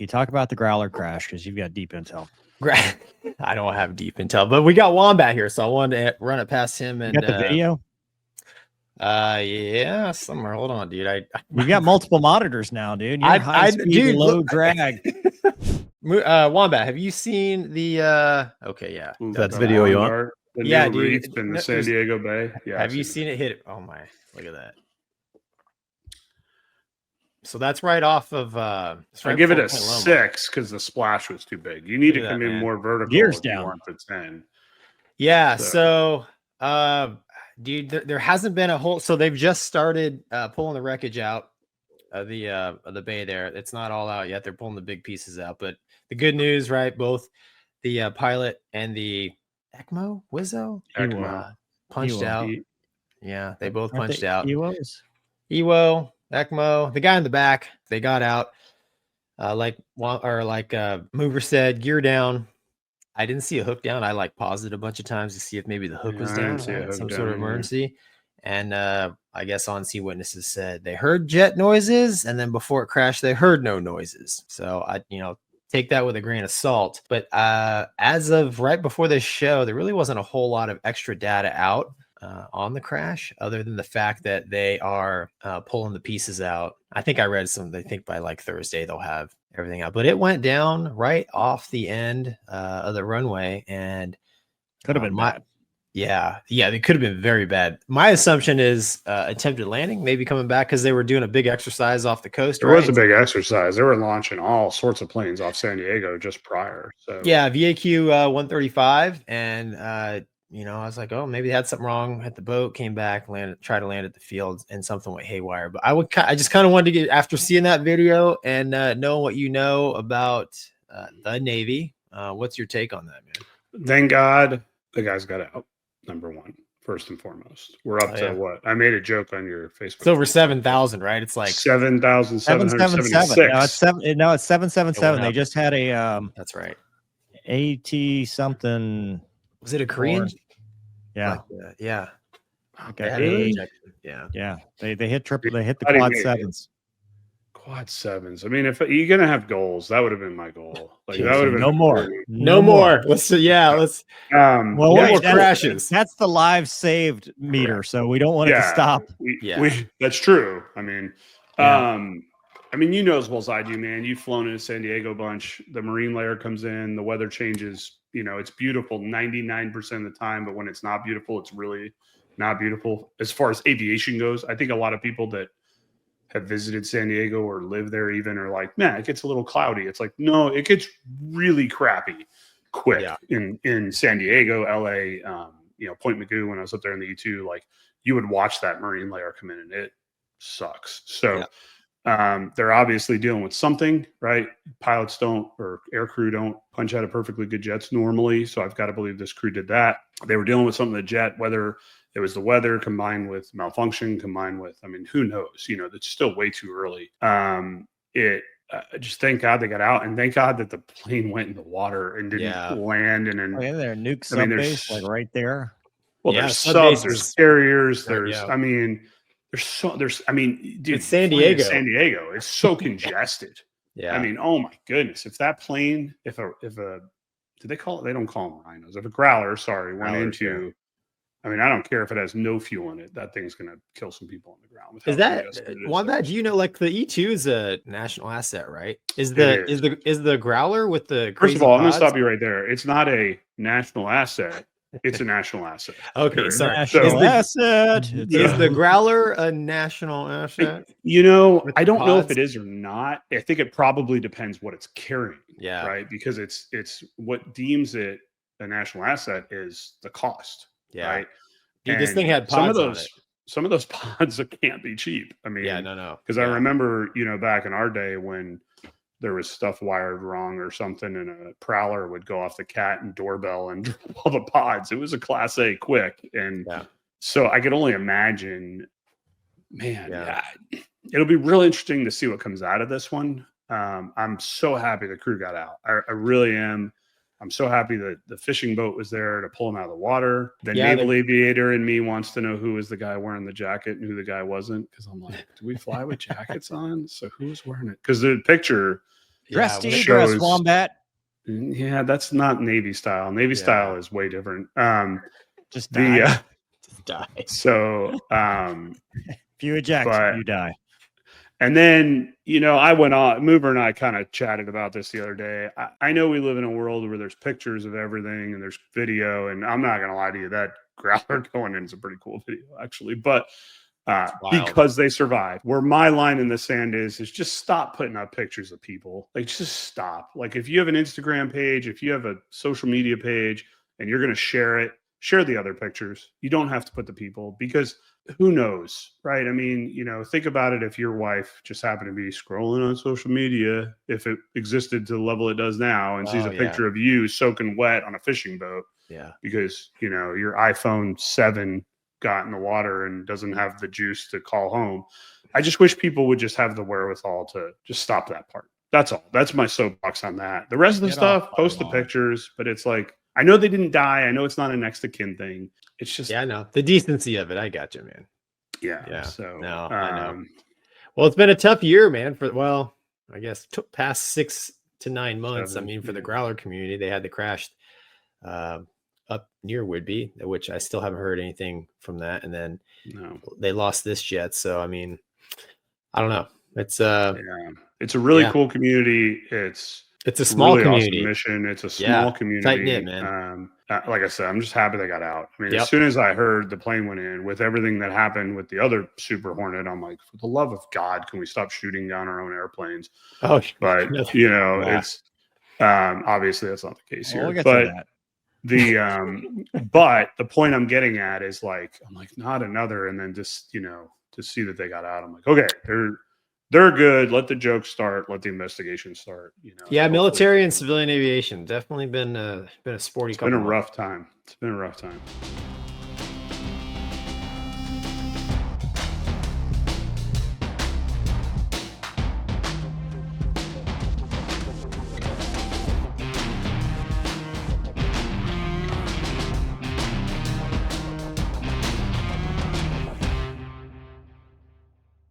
Gonky. Talk about the Growler crash because you've got deep intel. I don't have deep intel, but we got Wombat here, so I wanted to run it past him. And you got the video? Yeah, somewhere. Hold on, dude. You've got multiple monitors now, dude. You're high speed, dude, low drag. Wombat, have you seen the? Okay, yeah, that's the video you want. The yeah, new dude. reef in the San Diego Bay. Yeah, have you seen it hit it? Oh my, look at that. So that's right off of. I give it a 6 because the splash was too big. You need to come in more vertical. Gears down. For 10. Yeah. So, dude, there hasn't been a whole. So they've just started pulling the wreckage out of the bay there. It's not all out yet. They're pulling the big pieces out. But the good news, right? Both the pilot and the ECMO, punched out. Yeah, they both punched out. EWO, ECMO, the guy in the back, they got out. Like Mover said, gear down. I didn't see a hook down. I paused it a bunch of times to see if maybe the hook was down, some sort of emergency. And I guess on-sea witnesses said they heard jet noises, and then before it crashed, they heard no noises. So I, take that with a grain of salt. But as of right before this show, there really wasn't a whole lot of extra data out on the crash, other than the fact that they are pulling the pieces out. I think I read they think by Thursday they'll have everything out. But it went down right off the end of the runway, and could have been bad. Yeah, it could have been very bad. My assumption is attempted landing, maybe coming back because they were doing a big exercise off the coast. There was a big exercise. They were launching all sorts of planes off San Diego just prior. So yeah, VAQ 135, and I was like, oh, maybe they had something wrong at the boat. Came back, tried to land at the field, and something went haywire. But I just kind of wanted to get, after seeing that video and knowing what you know about the Navy. What's your take on that, man? Thank God the guys got out. Number one, first and foremost. We're up to what? I made a joke on your Facebook. It's over 7,000, right? It's like 7,776. No, it's 777. They just had a that's right. 80 something. Was it a Korean? Yeah. Yeah. Okay. Yeah. They hit triple. They hit the quad sevens. Quad sevens. I mean, if you're gonna have goals, that would have been my goal. That would have been no more. Let's more crashes. That's the live saved meter, so we don't want it to stop. That's true. I mean, you know as well as I do, man. You've flown in San Diego a bunch. The marine layer comes in, the weather changes. It's beautiful 99% of the time, but when it's not beautiful, it's really not beautiful. As far as aviation goes, I think a lot of people that have visited San Diego or live there even are like, man, it gets a little cloudy. It's like, no, it gets really crappy quick in San Diego, LA, Point Magoo, when I was up there in the E2, you would watch that marine layer come in and it sucks. So they're obviously dealing with something, right? Pilots don't, or air crew don't punch out of perfectly good jets normally. So I've got to believe this crew did that. They were dealing with something, the jet, whether it was the weather combined with malfunction, combined with, who knows? It's still way too early. Just thank God they got out, and thank God that the plane went in the water and didn't land. And then there nuke sub base right there. Well, there's subs, there's carriers, there's dude, it's San Diego. San Diego, it's so congested. Oh my goodness, if that plane, if a do they call it? They don't call them rhinos. If a Growler, went into. I don't care if it has no fuel in it. That thing's going to kill some people on the ground. Is that Wombat? Do you know, the E2 is a national asset, right? Is the Growler with the first of all, I'm going to stop you right there. It's not a national asset. It's a national asset. Okay, sorry. National asset. Is the Growler a national asset? I don't know if it is or not. I think it probably depends what it's carrying. Yeah. Right. Because it's what deems it a national asset is the cost. Yeah. Right. Dude, this thing had pods some of those pods can't be cheap. No. Because I remember, back in our day when there was stuff wired wrong or something, and a prowler would go off the cat and doorbell and drop all the pods. It was a Class A quick. And so I could only imagine, man, it'll be real interesting to see what comes out of this one. I'm so happy the crew got out. I really am. I'm so happy that the fishing boat was there to pull him out of the water. The naval aviator in me wants to know who was the guy wearing the jacket and who the guy wasn't. Because I'm like, do we fly with jackets on? So who's wearing it? Because the picture, Dress to shows- dress, Wombat. Yeah, that's not Navy style. Navy style is way different. Just die. Just die. So, If you eject, you die. And then, you know, I went on, Mover and I kind of chatted about this the other day. I know we live in a world where there's pictures of everything and there's video, and I'm not going to lie to you, that Growler going in is a pretty cool video, actually. But because they survived, where my line in the sand is just stop putting up pictures of people. Like, just stop. Like, if you have an Instagram page, if you have a social media page and you're going to share it, share the other pictures. You don't have to put the people, because who knows, right? I mean, you know, think about it. If your wife just happened to be scrolling on social media, if it existed to the level it does now, and sees a picture of you soaking wet on a fishing boat, because, you know, your iPhone 7 got in the water and doesn't have the juice to call home. I just wish people would just have the wherewithal to just stop that part. That's all. That's my soapbox on that. The rest of the stuff, post the pictures, but it's like, I know they didn't die. I know it's not a next to kin thing. It's just, I know the decency of it. I got you, man. Yeah. So no, I know. Well, it's been a tough year, man. I guess past 6 to 9 months. 7, I mean, for the Growler community, they had the crash up near Whidbey, which I still haven't heard anything from that. And then they lost this jet. So, I mean, I don't know. It's it's a really cool community. It's a small really community. Awesome mission. It's a small community. Tight knit, man. Like I said, I'm just happy they got out. I mean, as soon as I heard the plane went in, with everything that happened with the other Super Hornet, I'm like, for the love of God, can we stop shooting down our own airplanes? But you know, it's obviously that's not the case here. We'll get to that. But the point I'm getting at is like, I'm like, not another, and then just, you know, to see that they got out, I'm like, okay, they're good. Let the joke start. Let the investigation start. You know. Yeah, military and civilian aviation definitely been a sporty. It's been a rough time. It's been a rough time.